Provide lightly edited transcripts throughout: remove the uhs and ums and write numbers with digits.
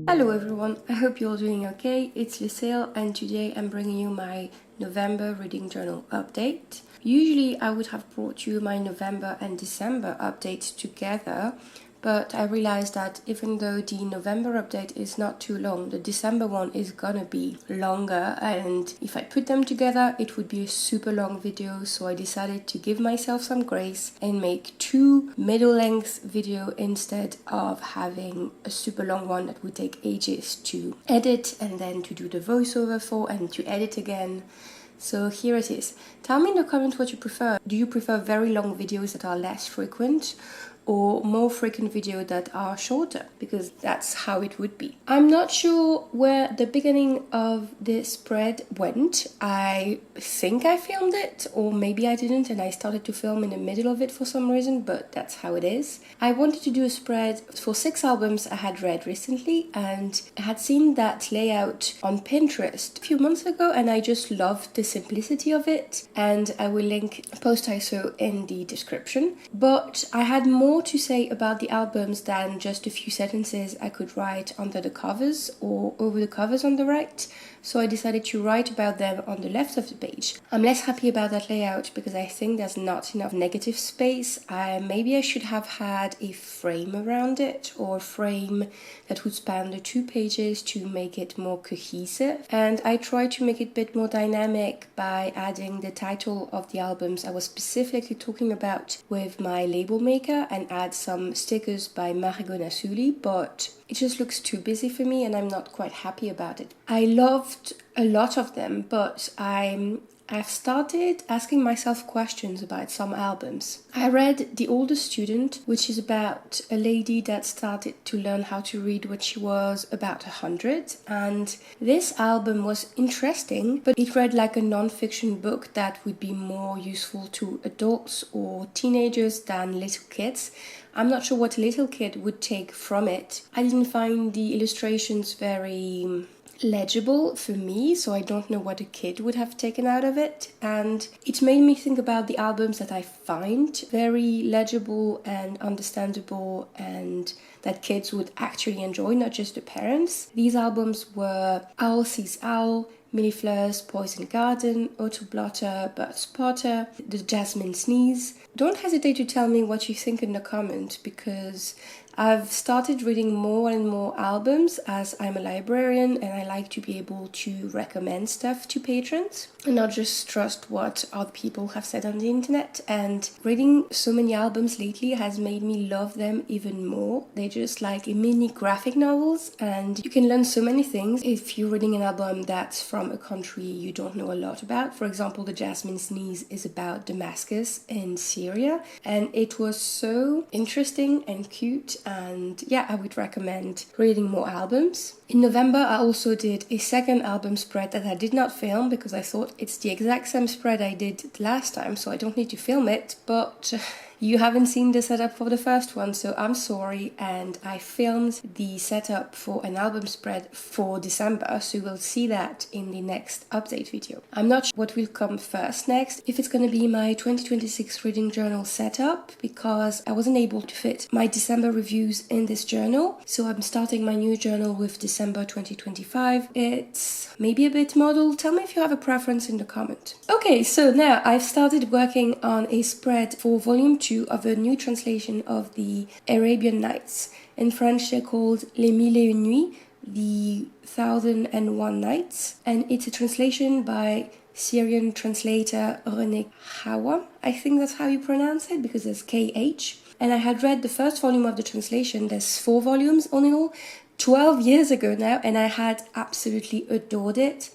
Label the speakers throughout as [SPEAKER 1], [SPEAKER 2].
[SPEAKER 1] Hello everyone, I hope you're all doing okay. It's Lucille and today I'm bringing you my November reading journal update. Usually I would have brought you my November and December updates together, but I realized that even though the November update is not too long, the December one is gonna be longer, and if I put them together it would be a super long video, so I decided to give myself some grace and make two middle-length video instead of having a super long one that would take ages to edit and then to do the voiceover for and to edit again. So here it is. Tell me in the comments what you prefer. Do you prefer very long videos that are less frequent, or more frequent videos that are shorter? Because that's how it would be. I'm not sure where the beginning of this spread went. I think I filmed it, or maybe I didn't and I started to film in the middle of it for some reason, but that's how it is. I wanted to do a spread for 6 albums I had read recently, and I had seen that layout on Pinterest a few months ago and I just loved the simplicity of it, and I will link a post I saw in the description. But I had more to say about the albums than just a few sentences I could write under the covers or over the covers on the right, so I decided to write about them on the left of the page. I'm less happy about that layout because I think there's not enough negative space. Maybe I should have had a frame around it, or a frame that would span the 2 pages to make it more cohesive. And I tried to make it a bit more dynamic by adding the title of the albums I was specifically talking about with my label maker, and add some stickers by Margot Nasuli, but it just looks too busy for me and I'm not quite happy about it. I loved a lot of them, but I've started asking myself questions about some albums. I read The Older Student, which is about a lady that started to learn how to read when she was about 100, and this album was interesting, but it read like a non-fiction book that would be more useful to adults or teenagers than little kids. I'm not sure what a little kid would take from it. I didn't find the illustrations very legible for me, so I don't know what a kid would have taken out of it, and it made me think about the albums that I find very legible and understandable and that kids would actually enjoy, not just the parents. These albums were Owl Sees Owl, Millefleur's Poison Garden, Autoblotter, Buzz Potter, The Jasmine Sneeze. Don't hesitate to tell me what you think in the comments, because I've started reading more and more albums as I'm a librarian and I like to be able to recommend stuff to patrons and not just trust what other people have said on the internet. And reading so many albums lately has made me love them even more. They're just like mini graphic novels, and you can learn so many things if you're reading an album that's from a country you don't know a lot about. For example, The Jasmine Sneeze is about Damascus in Syria, and it was so interesting and cute. And yeah, I would recommend reading more albums. In November, I also did a second album spread that I did not film because I thought it's the exact same spread I did last time, so I don't need to film it, but you haven't seen the setup for the first one, so I'm sorry, and I filmed the setup for an album spread for December, so you'll see that in the next update video. I'm not sure what will come first next, if it's going to be my 2026 reading journal setup, because I wasn't able to fit my December reviews in this journal, so I'm starting my new journal with December 2025. It's maybe a bit model. Tell me if you have a preference in the comment. Okay, so now I've started working on a spread for volume 2 of a new translation of the Arabian Nights. In French they're called Les Mille et Une Nuits, the 1001 Nights, and it's a translation by Syrian translator René Hawa. I think that's how you pronounce it, because there's KH. And I had read the first volume of the translation. There's 4 volumes in all, 12 years ago now, and I had absolutely adored it.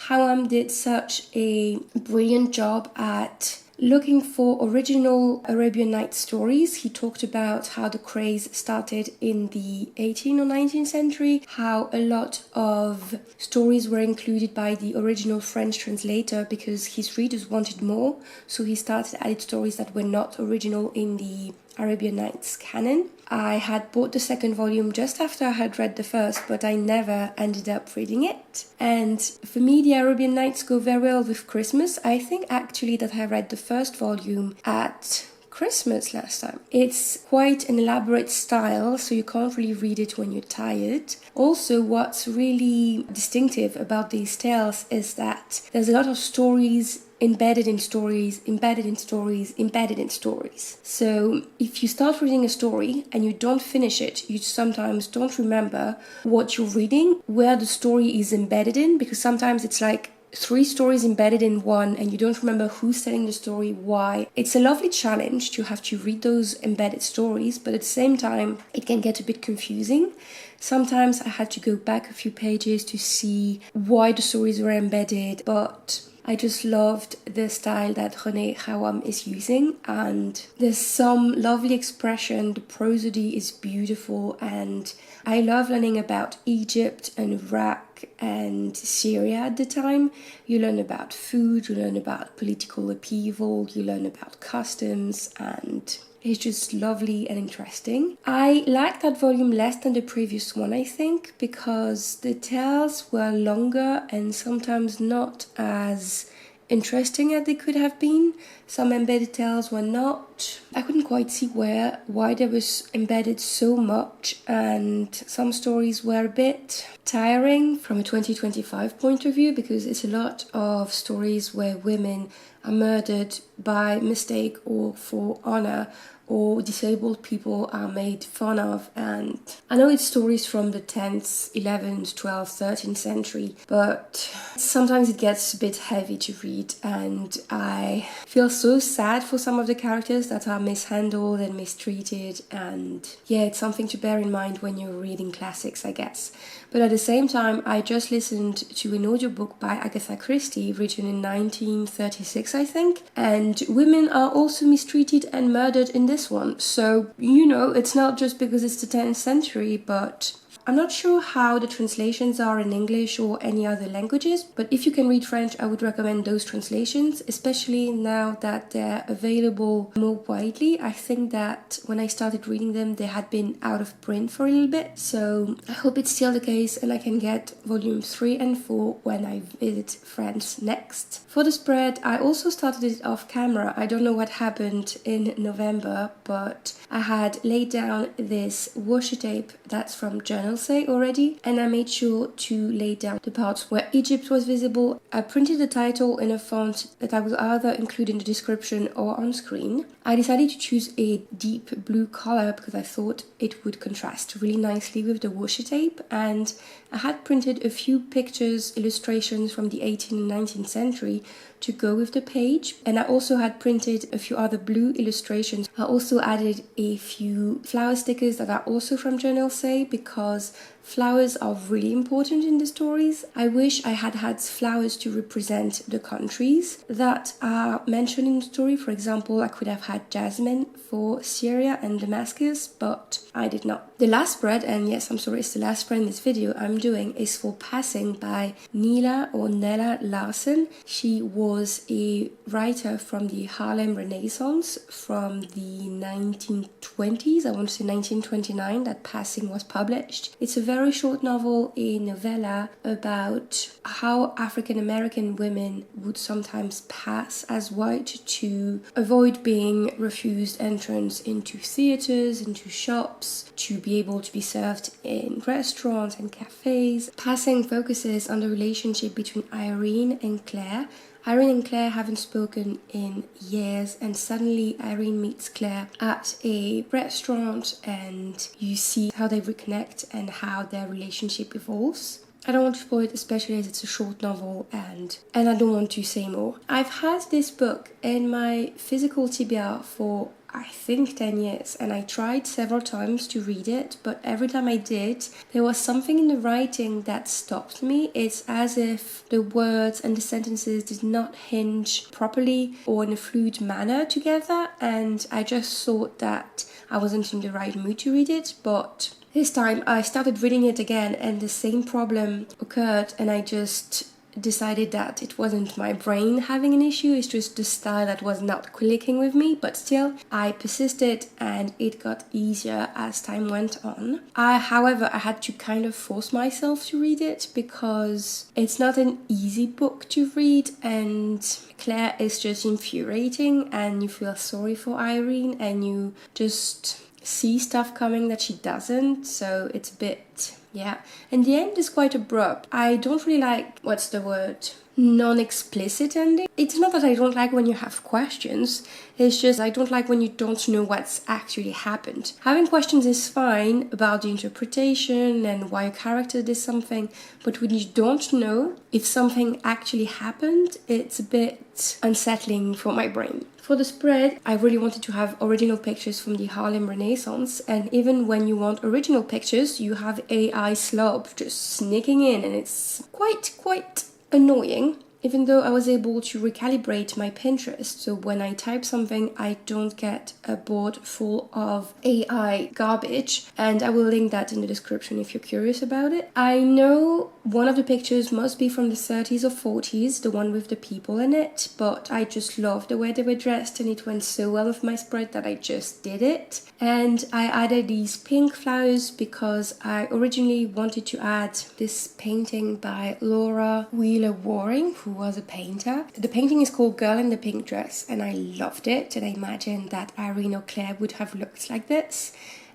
[SPEAKER 1] Hawam did such a brilliant job at looking for original Arabian Nights stories. He talked about how the craze started in the 18th or 19th century, how a lot of stories were included by the original French translator because his readers wanted more, so he started adding stories that were not original in the Arabian Nights canon. I had bought the second volume just after I had read the first, but I never ended up reading it. And for me, the Arabian Nights go very well with Christmas. I think actually that I read the first volume at Christmas last time. It's quite an elaborate style, so you can't really read it when you're tired. Also, what's really distinctive about these tales is that there's a lot of stories embedded in stories, embedded in stories, embedded in stories. So if you start reading a story and you don't finish it, you sometimes don't remember what you're reading, where the story is embedded in, because sometimes it's like 3 stories embedded in one and you don't remember who's telling the story, why. It's a lovely challenge to have to read those embedded stories, but at the same time it can get a bit confusing. Sometimes I had to go back a few pages to see why the stories were embedded, but I just loved the style that Renée Hawam is using, and there's some lovely expression. The prosody is beautiful, and I love learning about Egypt and Iraq and Syria at the time. You learn about food, you learn about political upheaval, you learn about customs, and it's just lovely and interesting. I like that volume less than the previous one, I think, because the tales were longer and sometimes not as interesting as they could have been. Some embedded tales were not. I couldn't quite see why there was embedded so much, and some stories were a bit tiring from a 2025 point of view, because it's a lot of stories where women are murdered by mistake or for honor, or disabled people are made fun of. And I know it's stories from the 10th, 11th, 12th, 13th century, but sometimes it gets a bit heavy to read, and I feel so sad for some of the characters that are mishandled and mistreated, and yeah, it's something to bear in mind when you're reading classics, I guess. But at the same time, I just listened to an audiobook by Agatha Christie written in 1936, I think, and women are also mistreated and murdered in this one. So, it's not just because it's the 10th century, but I'm not sure how the translations are in English or any other languages, but if you can read French, I would recommend those translations, especially now that they're available more widely. I think that when I started reading them, they had been out of print for a little bit, so I hope it's still the case and I can get volumes 3 and 4 when I visit France next. For the spread, I also started it off camera. I don't know what happened in November, but I had laid down this washi tape that's from Journal Say already, and I made sure to lay down the parts where Egypt was visible. I printed the title in a font that I will either include in the description or on screen. I decided to choose a deep blue color because I thought it would contrast really nicely with the washi tape, and I had printed a few pictures, illustrations from the 18th and 19th century to go with the page, and I also had printed a few other blue illustrations. I also added a few flower stickers that are also from Journal Say, because flowers are really important in the stories. I wish I had had flowers to represent the countries that are mentioned in the story. For example, I could have had jasmine for Syria and Damascus, but I did not. The last spread, and yes, I'm sorry, it's the last spread in this video I'm doing, is for Passing by Nella Larsen. She was a writer from the Harlem Renaissance from the 1920s, I want to say 1929, that Passing was published. It's a very short novel, a novella about how African American women would sometimes pass as white to avoid being refused entrance into theaters, into shops, to be able to be served in restaurants and cafes. Passing focuses on the relationship between Irene and Claire. Irene and Claire haven't spoken in years, and suddenly Irene meets Claire at a restaurant, and you see how they reconnect and how their relationship evolves. I don't want to spoil it, especially as it's a short novel, and I don't want to say more. I've had this book in my physical TBR for I think 10 years, and I tried several times to read it, but every time I did, there was something in the writing that stopped me. It's as if the words and the sentences did not hinge properly or in a fluid manner together, and I just thought that I wasn't in the right mood to read it. But this time I started reading it again and the same problem occurred, and I just decided that it wasn't my brain having an issue, it's just the style that was not clicking with me, but still I persisted and it got easier as time went on. However, I had to kind of force myself to read it because it's not an easy book to read, and Claire is just infuriating and you feel sorry for Irene and you just see stuff coming that she doesn't, so it's a bit, yeah. And the end is quite abrupt. I don't really like, what's the word? Non-explicit ending. It's not that I don't like when you have questions, it's just I don't like when you don't know what's actually happened. Having questions is fine about the interpretation and why a character did something, but when you don't know if something actually happened, it's a bit unsettling for my brain. For the spread, I really wanted to have original pictures from the Harlem Renaissance, and even when you want original pictures, you have AI slob just sneaking in, and it's quite annoying. Even though I was able to recalibrate my Pinterest, so when I type something, I don't get a board full of AI garbage, and I will link that in the description if you're curious about it. I know one of the pictures must be from the 30s or 40s, the one with the people in it, but I just love the way they were dressed and it went so well with my spread that I just did it. And I added these pink flowers because I originally wanted to add this painting by Laura Wheeler Waring, who was a painter. The painting is called Girl in the Pink Dress, and I loved it, and I imagined that Irene or Claire would have looked like this.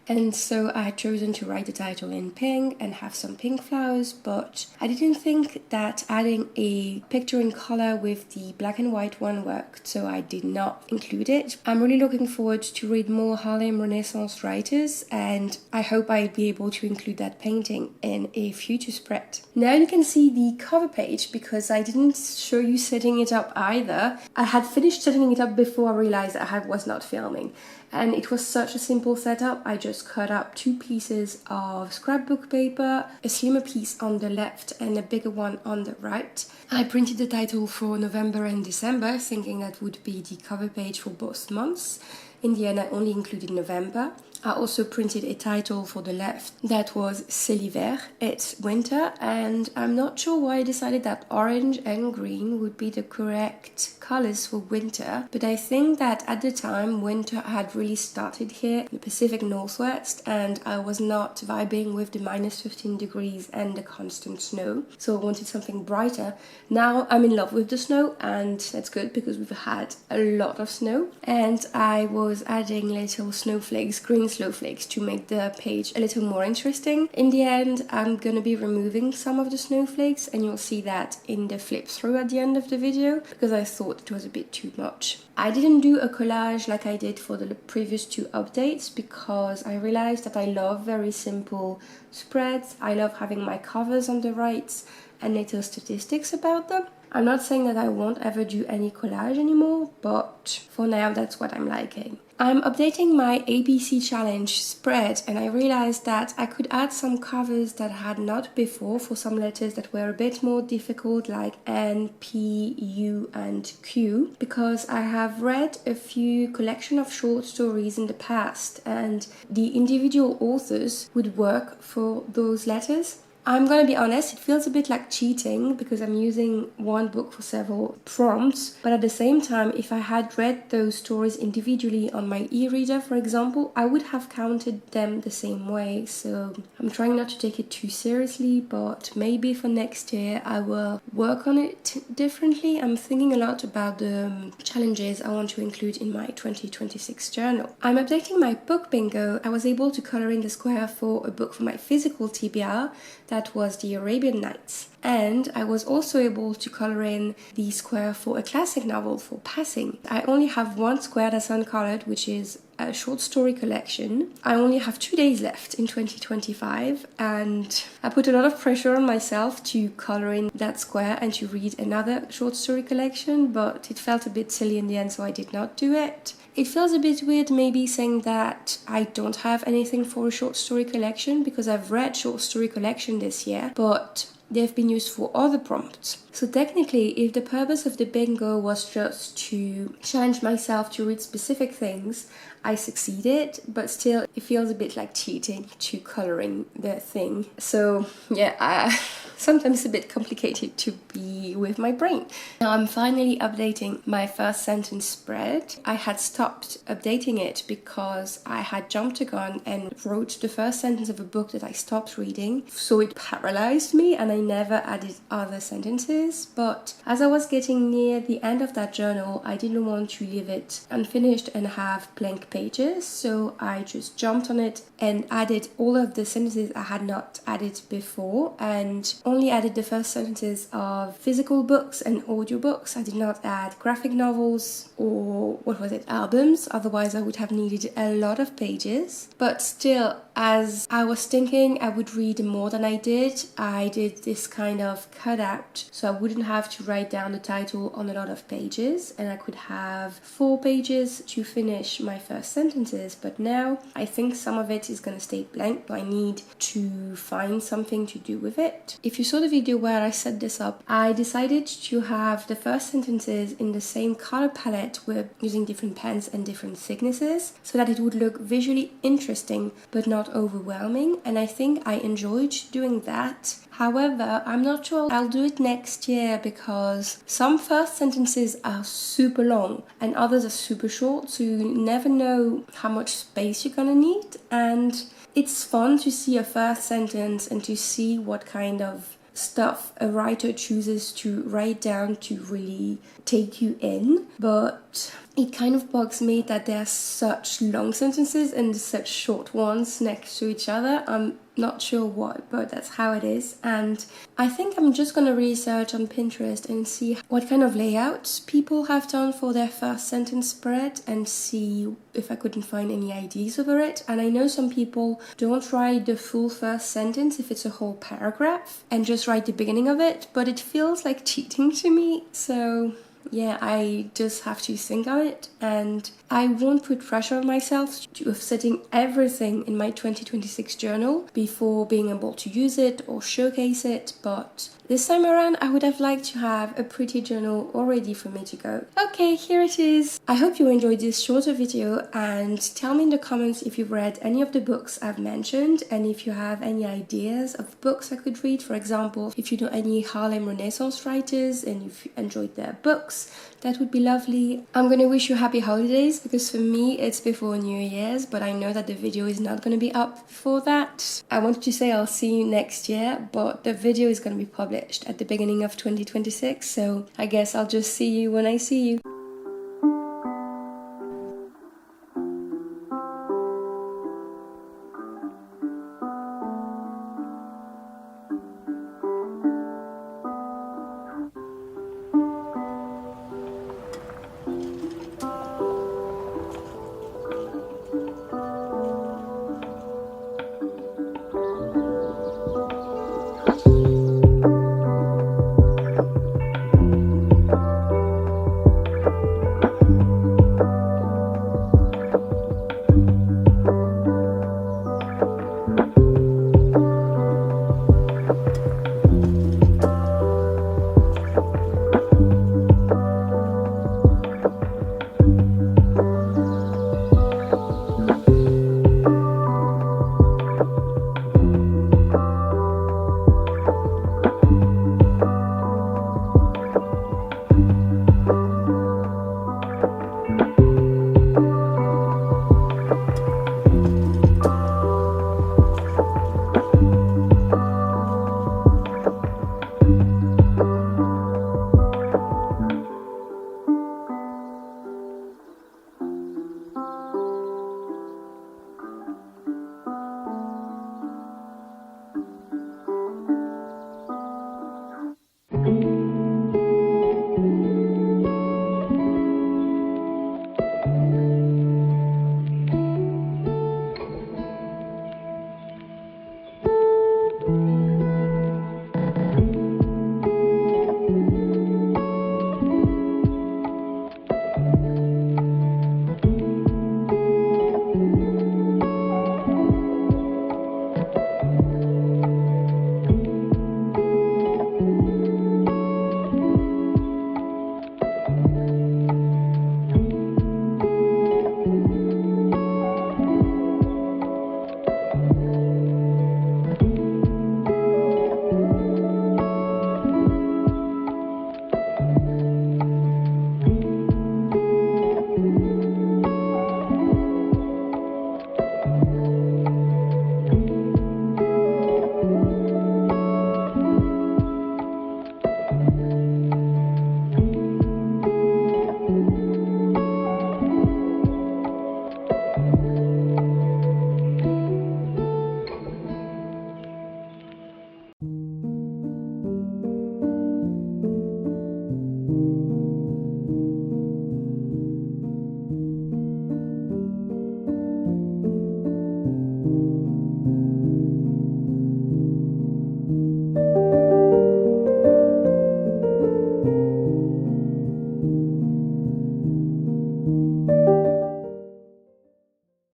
[SPEAKER 1] And so I had chosen to write the title in pink and have some pink flowers, but I didn't think that adding a picture in color with the black and white one worked, so I did not include it. I'm really looking forward to read more Harlem Renaissance writers, and I hope I'll be able to include that painting in a future spread. Now you can see the cover page because I didn't show you setting it up either. I had finished setting it up before I realized I was not filming. And it was such a simple setup. I just cut up 2 pieces of scrapbook paper, a slimmer piece on the left and a bigger one on the right. I printed the title for November and December, thinking that would be the cover page for both months. In the end, I only included November. I also printed a title for the left that was C'est l'hiver, it's winter, and I'm not sure why I decided that orange and green would be the correct colors for winter, but I think that at the time winter had really started here in the Pacific Northwest and I was not vibing with the minus 15 degrees and the constant snow, so I wanted something brighter. Now I'm in love with the snow, and that's good because we've had a lot of snow, and I was adding little snowflakes, green snowflakes, to make the page a little more interesting. In the end, I'm gonna be removing some of the snowflakes, and you'll see that in the flip through at the end of the video because I thought it was a bit too much. I didn't do a collage like I did for the previous 2 updates because I realized that I love very simple spreads. I love having my covers on the right and little statistics about them. I'm not saying that I won't ever do any collage anymore, but for now that's what I'm liking. I'm updating my ABC challenge spread, and I realized that I could add some covers that I had not before for some letters that were a bit more difficult, like N, P, U and Q, because I have read a few collection of short stories in the past and the individual authors would work for those letters. I'm gonna be honest, it feels a bit like cheating because I'm using one book for several prompts, but at the same time, if I had read those stories individually on my e-reader, for example, I would have counted them the same way, so I'm trying not to take it too seriously, but maybe for next year I will work on it differently. I'm thinking a lot about the challenges I want to include in my 2026 journal. I'm updating my book bingo. I was able to color in the square for a book for my physical TBR, that was the Arabian Nights. And I was also able to color in the square for a classic novel for Passing. I only have 1 square that's uncolored, which is a short story collection. I only have 2 days left in 2025, and I put a lot of pressure on myself to color in that square and to read another short story collection, but it felt a bit silly in the end, so I did not do it. It feels a bit weird maybe saying that I don't have anything for a short story collection because I've read short story collection this year, but they've been used for other prompts. So technically, if the purpose of the bingo was just to challenge myself to read specific things, I succeeded, but still it feels a bit like cheating to coloring the thing. So yeah, sometimes a bit complicated to be with my brain. Now I'm finally updating my first sentence spread. I had stopped updating it because I had jumped a gun and wrote the first sentence of a book that I stopped reading, so it paralyzed me and I never added other sentences. But as I was getting near the end of that journal, I didn't want to leave it unfinished and have blank pages, so I just jumped on it and added all of the sentences I had not added before, and only added the first sentences of physical books and audiobooks. I did not add graphic novels or albums, otherwise I would have needed a lot of pages. But still, as I was thinking I would read more than I did this kind of cutout, so I wouldn't have to write down the title on a lot of pages and I could have 4 pages to finish my first sentences. But now I think some of it is going to stay blank, so I need to find something to do with it. If you saw the video where I set this up, I decided to have the first sentences in the same color palette with using different pens and different thicknesses so that it would look visually interesting but not overwhelming, and I think I enjoyed doing that. However, I'm not sure I'll do it next year because some first sentences are super long and others are super short, so you never know how much space you're gonna need, and it's fun to see a first sentence and to see what kind of stuff a writer chooses to write down to really take you in. But it kind of bugs me that there are such long sentences and such short ones next to each other. I'm not sure why, but that's how it is. And I think I'm just gonna research on Pinterest and see what kind of layouts people have done for their first sentence spread and see if I couldn't find any ideas over it. And I know some people don't write the full first sentence if it's a whole paragraph and just write the beginning of it, but it feels like cheating to me. So yeah, I just have to think on it, and I won't put pressure on myself of setting everything in my 2026 journal before being able to use it or showcase it, but this time around I would have liked to have a pretty journal all ready for me to go. Okay, here it is. I hope you enjoyed this shorter video, and tell me in the comments if you've read any of the books I've mentioned and if you have any ideas of books I could read. For example, if you know any Harlem Renaissance writers and if you enjoyed their books, that would be lovely. I'm gonna wish you happy holidays because for me it's before New Year's, but I know that the video is not gonna be up before that. I wanted to say I'll see you next year, but the video is gonna be published at the beginning of 2026, so I guess I'll just see you when I see you.